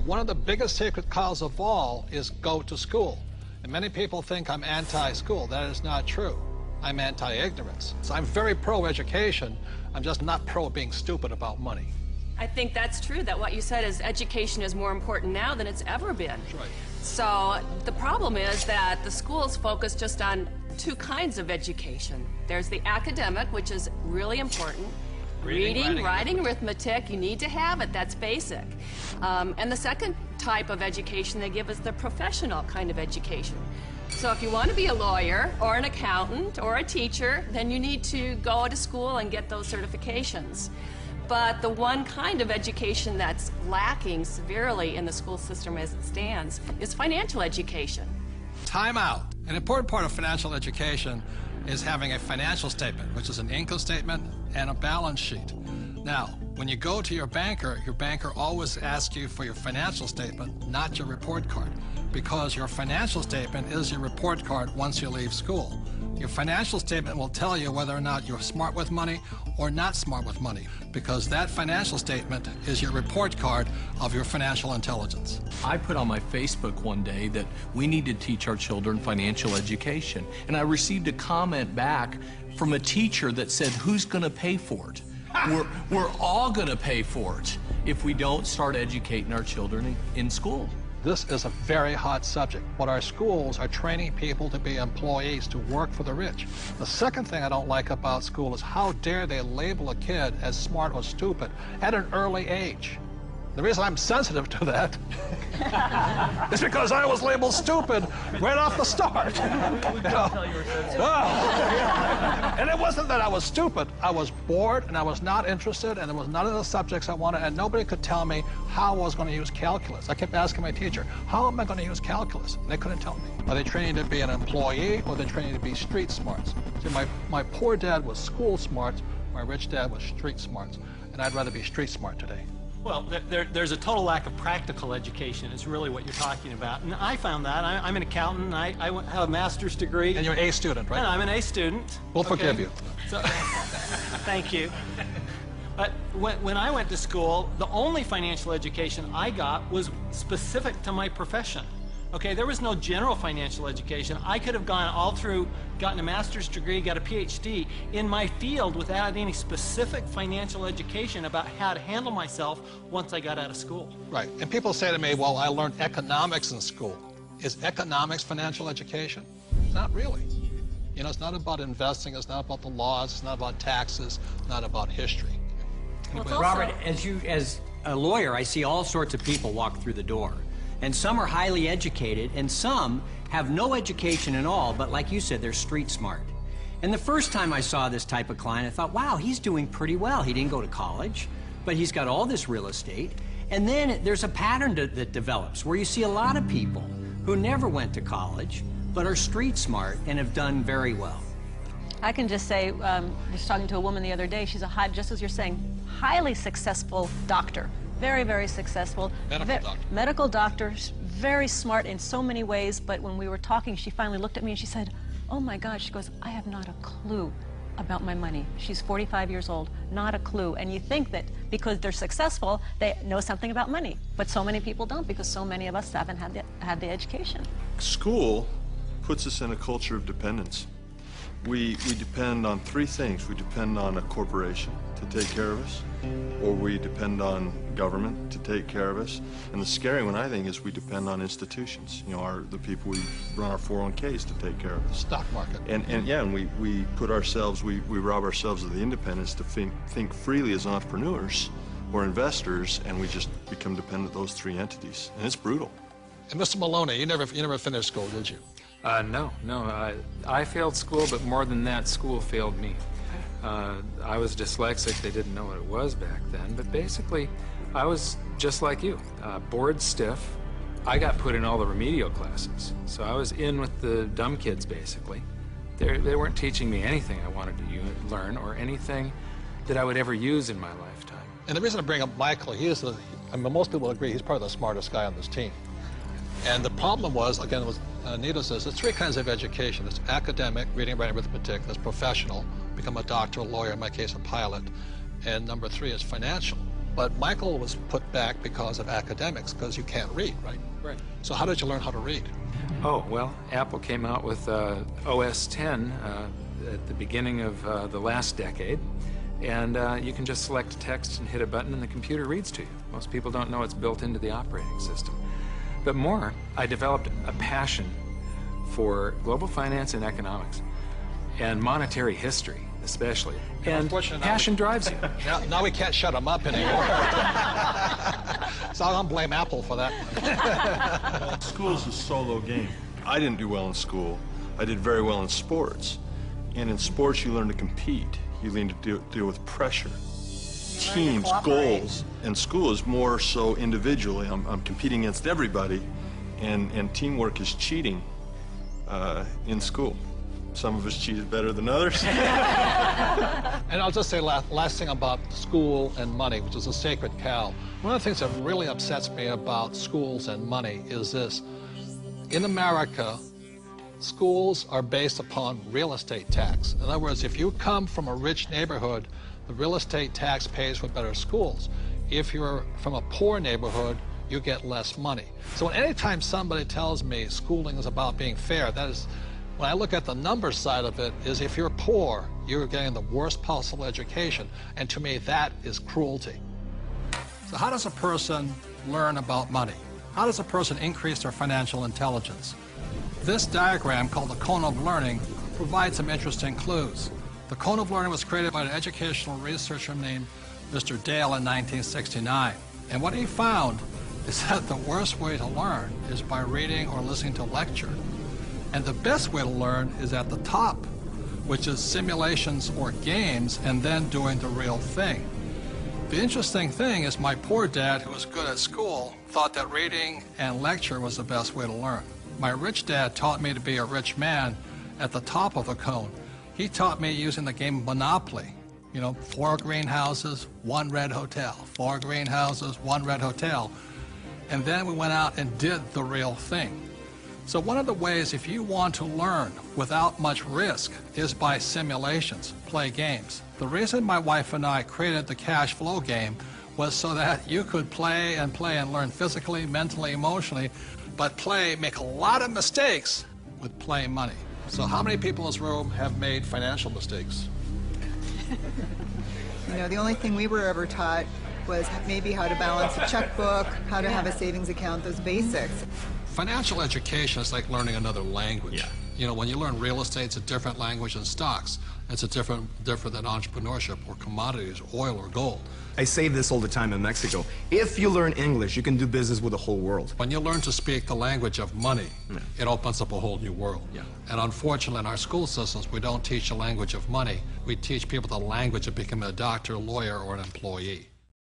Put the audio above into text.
one of the biggest sacred cows of all is go to school. And many people think I'm anti-school. That is not true. I'm anti-ignorance. So I'm very pro-education. I'm just not pro being stupid about money. I think that's true, that what you said is education is more important now than it's ever been. That's right. So the problem is that the schools focus just on two kinds of education. There's the academic, which is really important. Reading, writing, arithmetic, you need to have it, that's basic. And the second type of education they give is the professional kind of education. So if you want to be a lawyer or an accountant or a teacher, then you need to go to school and get those certifications. But the one kind of education that's lacking severely in the school system as it stands is financial education. Time out. An important part of financial education is having a financial statement, which is an income statement and a balance sheet. Now, when you go to your banker always asks you for your financial statement, not your report card, because your financial statement is your report card once you leave school. Your financial statement will tell you whether or not you're smart with money or not smart with money, because that financial statement is your report card of your financial intelligence. I put on my Facebook one day that we need to teach our children financial education, and I received a comment back from a teacher that said, who's going to pay for it? We're all going to pay for it if we don't start educating our children in school. This is a very hot subject, but our schools are training people to be employees, to work for the rich. The second thing I don't like about school is how dare they label a kid as smart or stupid at an early age. The reason I'm sensitive to that is because I was labeled stupid right off the start. And it wasn't that I was stupid. I was bored, and I was not interested, and there was none of the subjects I wanted, and nobody could tell me how I was going to use calculus. I kept asking my teacher, how am I going to use calculus? And they couldn't tell me. Are they training to be an employee, or are they training to be street smarts? See, my poor dad was school smarts, my rich dad was street smarts, and I'd rather be street smart today. Well, there's a total lack of practical education is really what you're talking about. And I found that. I'm an accountant, and I have a master's degree. And you're an A student, right? And I'm an A student. We'll forgive you. So, thank you. But when I went to school, the only financial education I got was specific to my profession. Okay, there was no general financial education. I could have gone all through, gotten a master's degree, got a PhD in my field without any specific financial education about how to handle myself once I got out of school. Right, and people say to me, well, I learned economics in school. Is economics financial education? Not really. You know, it's not about investing, it's not about the laws, it's not about taxes, it's not about history. Well, Robert, as a lawyer, I see all sorts of people walk through the door. And some are highly educated, and some have no education at all, but like you said, they're street smart. And the first time I saw this type of client, I thought, wow, he's doing pretty well. He didn't go to college, but he's got all this real estate. And then there's a pattern that develops where you see a lot of people who never went to college, but are street smart and have done very well. I can just say, I was talking to a woman the other day, she's a just as you're saying, highly successful doctor. Very, very successful. Medical doctor, very smart in so many ways, but when we were talking, she finally looked at me and she said, oh my God, she goes, I have not a clue about my money. She's 45 years old, not a clue. And you think that because they're successful, they know something about money. But so many people don't, because so many of us haven't had the education. School puts us in a culture of dependence. We depend on three things. We depend on a corporation to take care of us, or we depend on government to take care of us. And the scary one, I think, is we depend on institutions. You know, the people we run our 401ks to take care of us. Stock market. And we put ourselves, we rob ourselves of the independence to think freely as entrepreneurs or investors, and we just become dependent on those three entities. And it's brutal. And Mr. Maloney, you never finished school, did you? No. I failed school, but more than that, school failed me. I was dyslexic. They didn't know what it was back then, but basically, I was just like you, bored stiff. I got put in all the remedial classes, so I was in with the dumb kids, basically. They weren't teaching me anything I wanted to learn or anything that I would ever use in my lifetime. And the reason I bring up Michael, most people agree he's probably the smartest guy on this team. And the problem was, again, was Nita says, there's three kinds of education. There's academic, reading, writing, arithmetic. There's professional, become a doctor, a lawyer, in my case, a pilot. And number three is financial. But Michael was put back because of academics, because you can't read, right? Right. So how did you learn how to read? Oh, well, Apple came out with OS 10 at the beginning of the last decade, and you can just select text and hit a button and the computer reads to you. Most people don't know it's built into the operating system. But more, I developed a passion for global finance and economics, and monetary history especially. And passion drives you. Now we can't shut him up anymore. So I'm going to blame Apple for that. School's a solo game. I didn't do well in school. I did very well in sports. And in sports, you learn to compete. You learn to deal with pressure, teams, goals. And school is more so individually. I'm competing against everybody, and teamwork is cheating in school. Some of us cheated better than others. And I'll just say last thing about school and money, which is a sacred cow. One of the things that really upsets me about schools and money is this. In America, schools are based upon real estate tax. In other words, if you come from a rich neighborhood, the real estate tax pays for better schools. If you're from a poor neighborhood, you get less money. So anytime somebody tells me schooling is about being fair, that is, when I look at the numbers side of it, is if you're poor, you're getting the worst possible education. And to me, that is cruelty. So how does a person learn about money? How does a person increase their financial intelligence? This diagram, called the cone of learning, provides some interesting clues. The cone of learning was created by an educational researcher named Mr. Dale in 1969. And what he found is that the worst way to learn is by reading or listening to a lecture. And the best way to learn is at the top, which is simulations or games, and then doing the real thing. The interesting thing is my poor dad, who was good at school, thought that reading and lecture was the best way to learn. My rich dad taught me to be a rich man at the top of the cone. He taught me using the game Monopoly. You know, 4 greenhouses, 1 red hotel. 4 greenhouses, 1 red hotel. And then we went out and did the real thing. So one of the ways, if you want to learn without much risk, is by simulations, play games. The reason my wife and I created the cash flow game was so that you could play and learn physically, mentally, emotionally, but make a lot of mistakes with playing money. So how many people in this room have made financial mistakes? You know, the only thing we were ever taught was maybe how to balance a checkbook, how to have a savings account, those basics. Financial education is like learning another language. Yeah. You know, when you learn real estate, it's a different language than stocks. It's a different than entrepreneurship or commodities, oil or gold. I say this all the time in Mexico. If you learn English, you can do business with the whole world. When you learn to speak the language of money, it opens up a whole new world. Yeah. And unfortunately, in our school systems, we don't teach the language of money. We teach people the language of becoming a doctor, lawyer, or an employee.